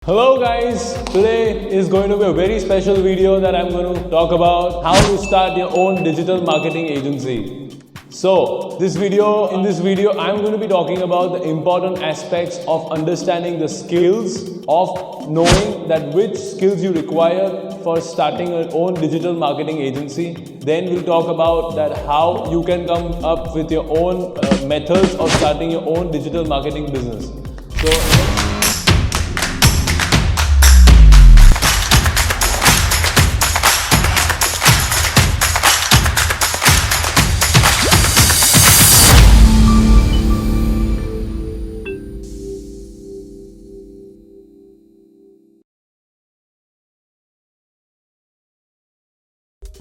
Hello guys, today is going to be a very special video that I'm going to talk about how to start your own digital marketing agency. So, in this video I'm going to be talking about the important aspects of understanding the skills, of knowing that which skills you require for starting your own digital marketing agency. Then we'll talk about that how you can come up with your own methods of starting your own digital marketing business.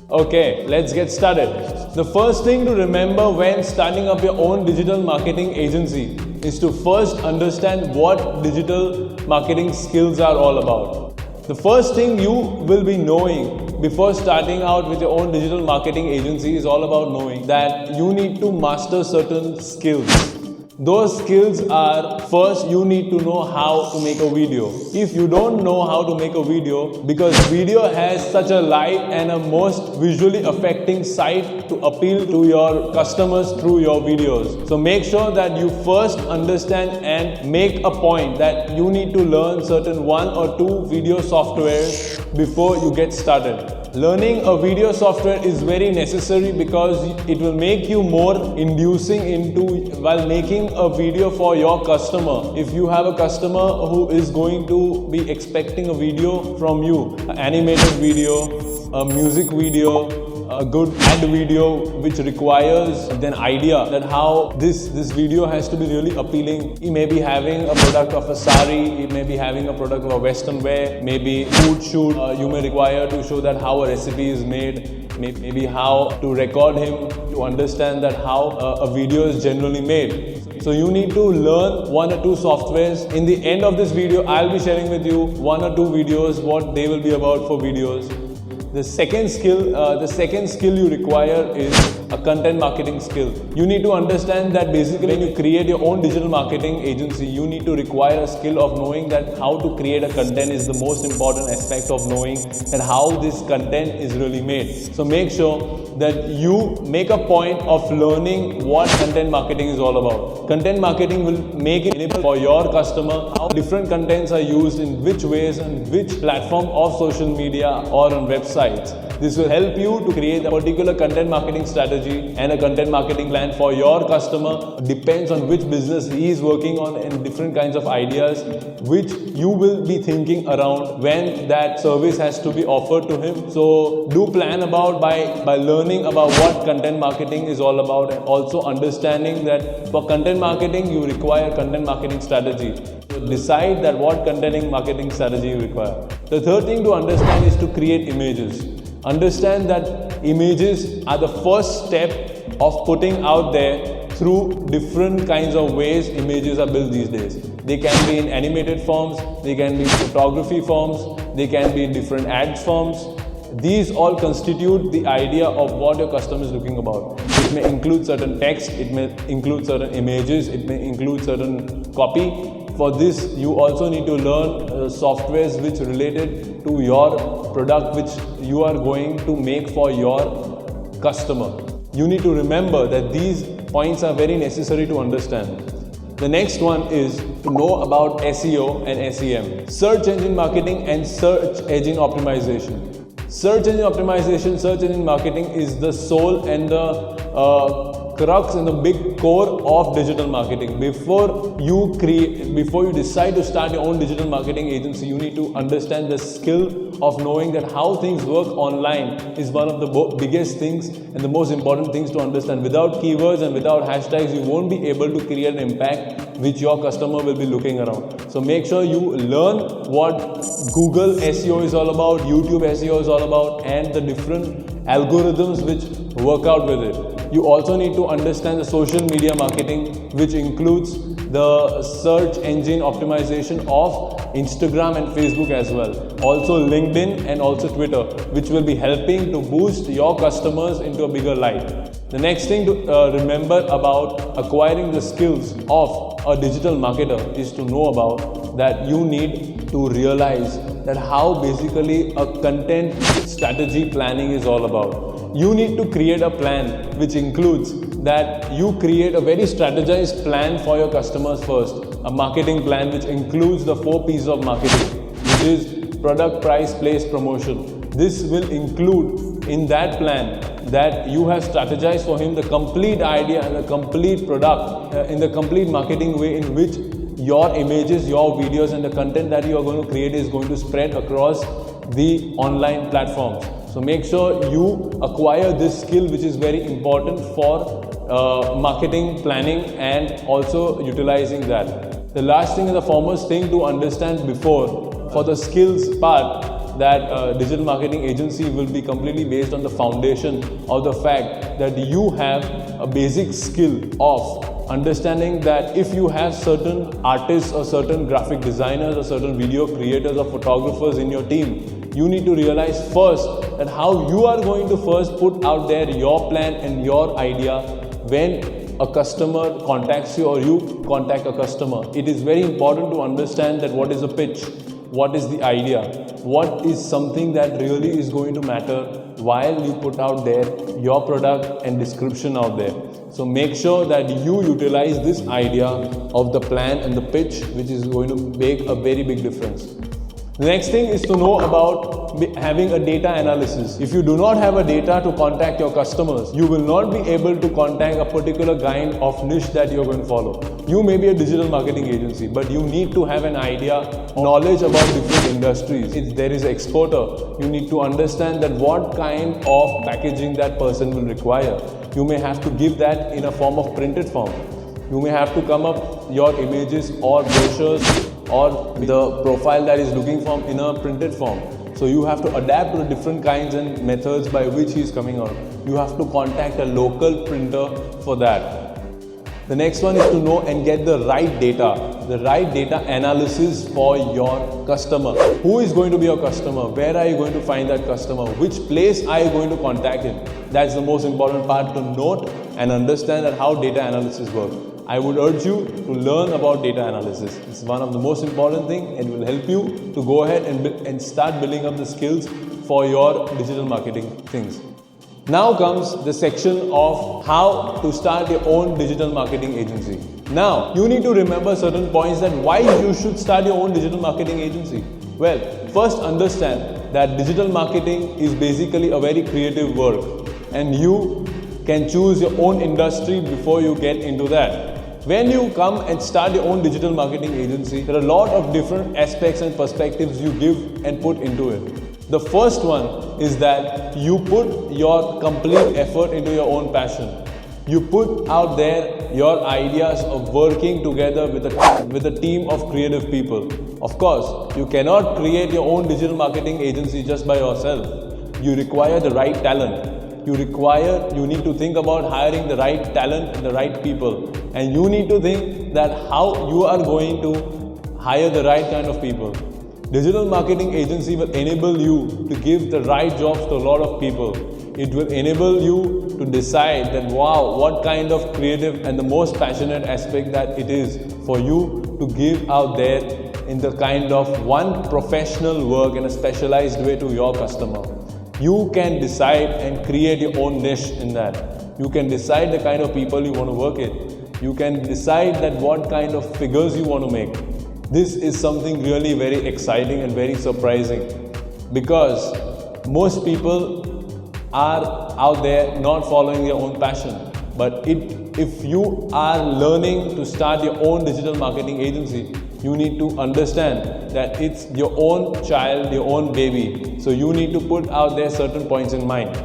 Okay, let's get started. The first thing to remember when starting up your own digital marketing agency is to first understand what digital marketing skills are all about. The first thing you will be knowing before starting out with your own digital marketing agency is all about knowing that you need to master certain skills. Those skills are, first you need to know how to make a video. If you don't know how to make a video, because video has such a light and a most visually affecting side to appeal to your customers through your videos. So make sure that you first understand and make a point that you need to learn certain 1 or 2 video softwares before you get started. Learning a video software is very necessary because it will make you more inducing into while making a video for your customer. If you have a customer who is going to be expecting a video from you, an animated video, a music video, a good ad video which requires an idea that how this video has to be really appealing. You may be having a product of a sari, you may be having a product of a western wear, maybe food shoot, you may require to show that how a recipe is made, maybe how to record him, to understand that how a video is generally made. So you need to learn 1 or 2 softwares. In the end of this video, I'll be sharing with you 1 or 2 videos, what they will be about for videos. The second skill you require is a content marketing skill. You need to understand that basically when you create your own digital marketing agency, you need to require a skill of knowing that how to create a content is the most important aspect of knowing that how this content is really made. So make sure that you make a point of learning what content marketing is all about. Content marketing will make it enabled for your customer how different contents are used in which ways and which platform of social media or on websites. This will help you to create a particular content marketing strategy and a content marketing plan for your customer. Depends on which business he is working on and different kinds of ideas which you will be thinking around when that service has to be offered to him. So do plan about by learning about what content marketing is all about and also understanding that for content marketing you require content marketing strategy. So decide that what content marketing strategy you require. The third thing to understand is to create images. Understand that images are the first step of putting out there through different kinds of ways images are built these days. They can be in animated forms, they can be in photography forms, they can be in different ads forms. These all constitute the idea of what your customer is looking about. It may include certain text, it may include certain images, it may include certain copy. For this, you also need to learn softwares which related to your product which you are going to make for your customer. You need to remember that these points are very necessary to understand. The next one is to know about SEO and SEM. Search engine marketing and search engine optimization. Search engine optimization, search engine marketing is the soul and the crux and the big core of digital marketing. Before you decide to start your own digital marketing agency, you need to understand the skill of knowing that how things work online is one of the biggest things and the most important things to understand. Without keywords and without hashtags, you won't be able to create an impact which your customer will be looking around. So make sure you learn what Google SEO is all about, YouTube SEO is all about, and the different algorithms which work out with it. You also need to understand the social media marketing, which includes the search engine optimization of Instagram and Facebook as well. Also LinkedIn and also Twitter, which will be helping to boost your customers into a bigger light. The next thing to remember about acquiring the skills of a digital marketer is to know about that you need to realize that how basically a content strategy planning is all about. You need to create a plan which includes that you create a very strategized plan for your customers first. A marketing plan which includes the 4 P's of marketing, which is product, price, place, promotion. This will include in that plan that you have strategized for him the complete idea and the complete product in the complete marketing way in which your images, your videos and the content that you are going to create is going to spread across the online platforms. So make sure you acquire this skill, which is very important for marketing planning and also utilizing that. The last thing and the foremost thing to understand before for the skills part, that digital marketing agency will be completely based on the foundation of the fact that you have a basic skill of understanding that if you have certain artists or certain graphic designers or certain video creators or photographers in your team, you need to realize first that how you are going to first put out there your plan and your idea when a customer contacts you or you contact a customer. It is very important to understand that what is a pitch, what is the idea, what is something that really is going to matter while you put out there your product and description out there. So make sure that you utilize this idea of the plan and the pitch, which is going to make a very big difference. The next thing is to know about having a data analysis. If you do not have a data to contact your customers, you will not be able to contact a particular kind of niche that you're going to follow. You may be a digital marketing agency, but you need to have an idea, knowledge about different industries. If there is an exporter, you need to understand that what kind of packaging that person will require. You may have to give that in a form of printed form. You may have to come up your images or brochures or the profile that is looking for in a printed form. So you have to adapt to the different kinds and methods by which he is coming out. You have to contact a local printer for that. The next one is to know and get the right data analysis for your customer. Who is going to be your customer? Where are you going to find that customer? Which place are you going to contact him? That's the most important part to note and understand that how data analysis works. I would urge you to learn about data analysis. It's one of the most important things and will help you to go ahead and start building up the skills for your digital marketing things. Now comes the section of how to start your own digital marketing agency. Now, you need to remember certain points that why you should start your own digital marketing agency. Well, first understand that digital marketing is basically a very creative work and you can choose your own industry before you get into that. When you come and start your own digital marketing agency, there are a lot of different aspects and perspectives you give and put into it. The first one is that you put your complete effort into your own passion. You put out there your ideas of working together with a team of creative people. Of course, you cannot create your own digital marketing agency just by yourself. You require the right talent. You need to think about hiring the right talent and the right people. And you need to think that how you are going to hire the right kind of people. Digital marketing agency will enable you to give the right jobs to a lot of people. It will enable you to decide that wow, what kind of creative and the most passionate aspect that it is for you to give out there in the kind of one professional work in a specialized way to your customer. You can decide and create your own niche in that. You can decide the kind of people you want to work with. You can decide that what kind of figures you want to make. This is something really very exciting and very surprising because most people are out there not following their own passion. But if you are learning to start your own digital marketing agency, you need to understand that it's your own child, your own baby. So you need to put out there certain points in mind.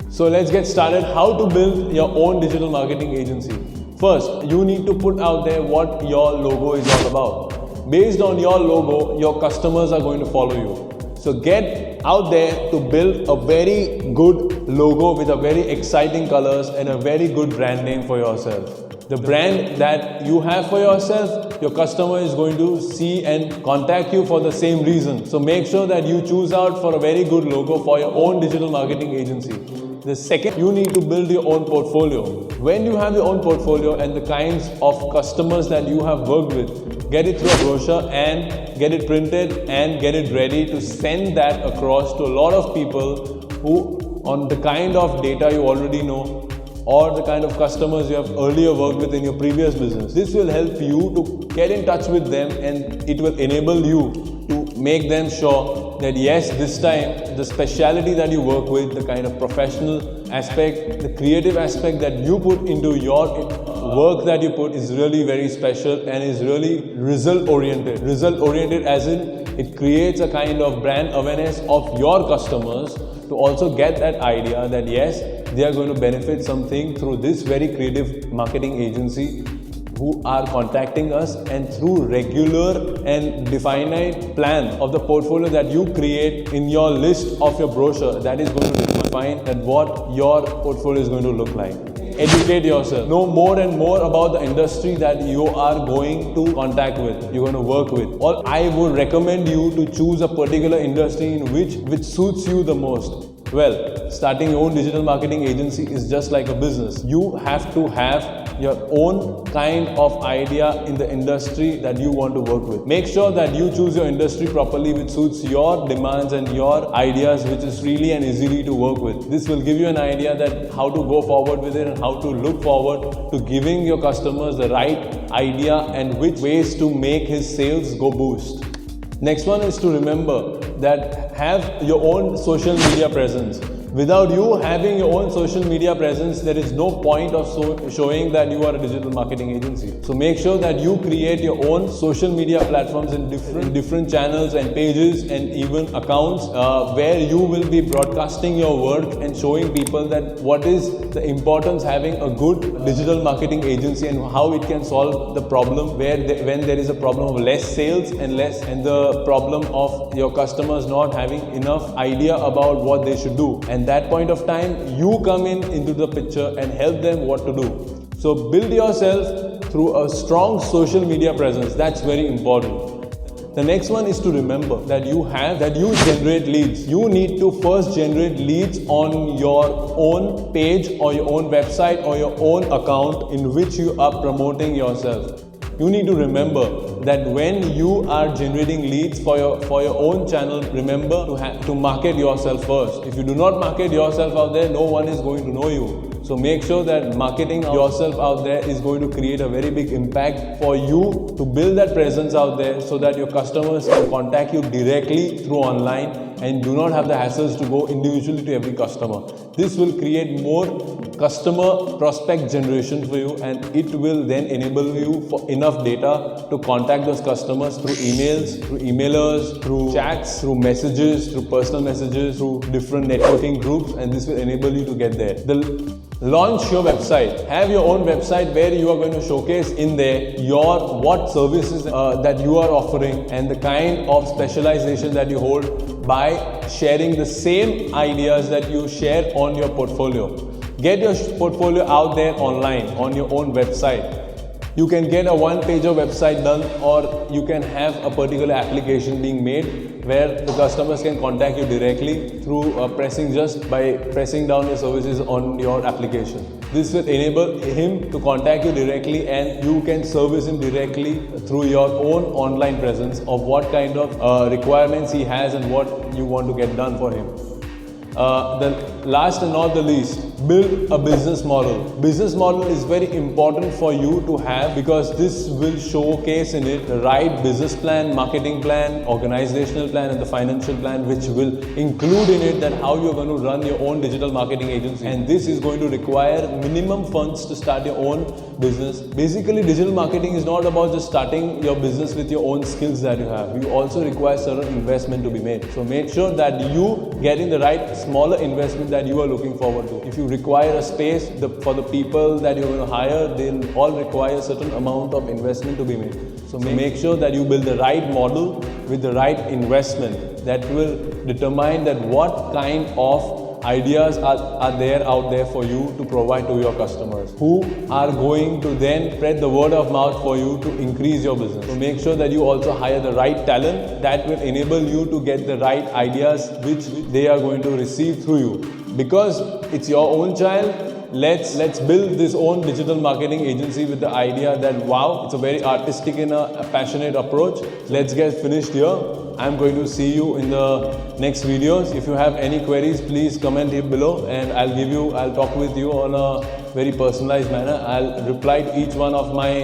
So let's get started. How to build your own digital marketing agency. First, you need to put out there what your logo is all about. Based on your logo, your customers are going to follow you. So get out there to build a very good logo with a very exciting colors and a very good brand name for yourself. The brand that you have for yourself, your customer is going to see and contact you for the same reason. So make sure that you choose out for a very good logo for your own digital marketing agency. The second, you need to build your own portfolio. When you have your own portfolio and the kinds of customers that you have worked with, get it through a brochure and get it printed and get it ready to send that across to a lot of people who, on the kind of data you already know or the kind of customers you have earlier worked with in your previous business. This will help you to get in touch with them, and it will enable you to make them sure that yes, this time the speciality that you work with, the kind of professional aspect, the creative aspect that you put into your work that you put is really very special and is really result oriented. Result oriented as in it creates a kind of brand awareness of your customers to also get that idea that yes, they are going to benefit something through this very creative marketing agency who are contacting us, and through regular and definite plan of the portfolio that you create in your list of your brochure, that is going to define that what your portfolio is going to look like. Educate yourself. Know more and more about the industry that you are going to contact with, you're going to work with. Or I would recommend you to choose a particular industry in which suits you the most. Well, starting your own digital marketing agency is just like a business. You have to have your own kind of idea in the industry that you want to work with. Make sure that you choose your industry properly, which suits your demands and your ideas, which is really and easily to work with. This will give you an idea that how to go forward with it and how to look forward to giving your customers the right idea and which ways to make his sales go boost. Next one is to remember that have your own social media presence. Without you having your own social media presence, there is no point of showing that you are a digital marketing agency. So make sure that you create your own social media platforms in different channels and pages and even accounts where you will be broadcasting your work and showing people that what is the importance having a good digital marketing agency and how it can solve the problem when there is a problem of less sales and the problem of your customers not having enough idea about what they should do. And that point of time, you come into the picture and help them what to do. So build yourself through a strong social media presence. That's very important. The next one is to remember that you generate leads. You need to first generate leads on your own page or your own website or your own account in which you are promoting yourself. You need to remember that when you are generating leads for your own channel, remember to market yourself first. If you do not market yourself out there, no one is going to know you. So make sure that marketing yourself out there is going to create a very big impact for you to build that presence out there so that your customers can contact you directly through online and do not have the hassles to go individually to every customer. This will create more customer prospect generation for you, and it will then enable you for enough data to contact those customers through emails, through emailers, through chats, through messages, through personal messages, through different networking groups, and this will enable you to get there. Launch your website. Have your own website where you are going to showcase in there what services that you are offering and the kind of specialization that you hold by sharing the same ideas that you share on your portfolio. Get your portfolio out there online on your own website. You can get a one-pager website done, or you can have a particular application being made where the customers can contact you directly through pressing down your services on your application. This will enable him to contact you directly, and you can service him directly through your own online presence of what kind of requirements he has and what you want to get done for him. The last and not the least, build a business model. Business model is very important for you to have because this will showcase in it the right business plan, marketing plan, organizational plan, and the financial plan, which will include in it that how you're going to run your own digital marketing agency. And this is going to require minimum funds to start your own business. Basically, digital marketing is not about just starting your business with your own skills that you have. You also require certain investment to be made. So make sure that you get in the right smaller investment that you are looking forward to. If you require a space for the people that you're going to hire, they'll all require a certain amount of investment to be made. So make sure that you build the right model with the right investment that will determine that what kind of ideas are there out there for you to provide to your customers, who are going to then spread the word of mouth for you to increase your business. So make sure that you also hire the right talent that will enable you to get the right ideas which they are going to receive through you. Because it's your own child, let's build this own digital marketing agency with the idea that wow, it's a very artistic and a passionate approach. Let's get finished here. I'm going to see you in the next videos. If you have any queries, please comment here below and I'll talk with you on a very personalized manner. I'll reply to each one of my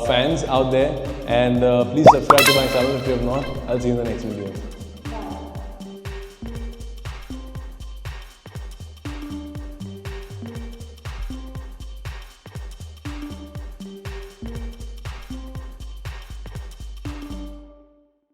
fans out there, and please subscribe to my channel if you have not. I'll see you in the next video.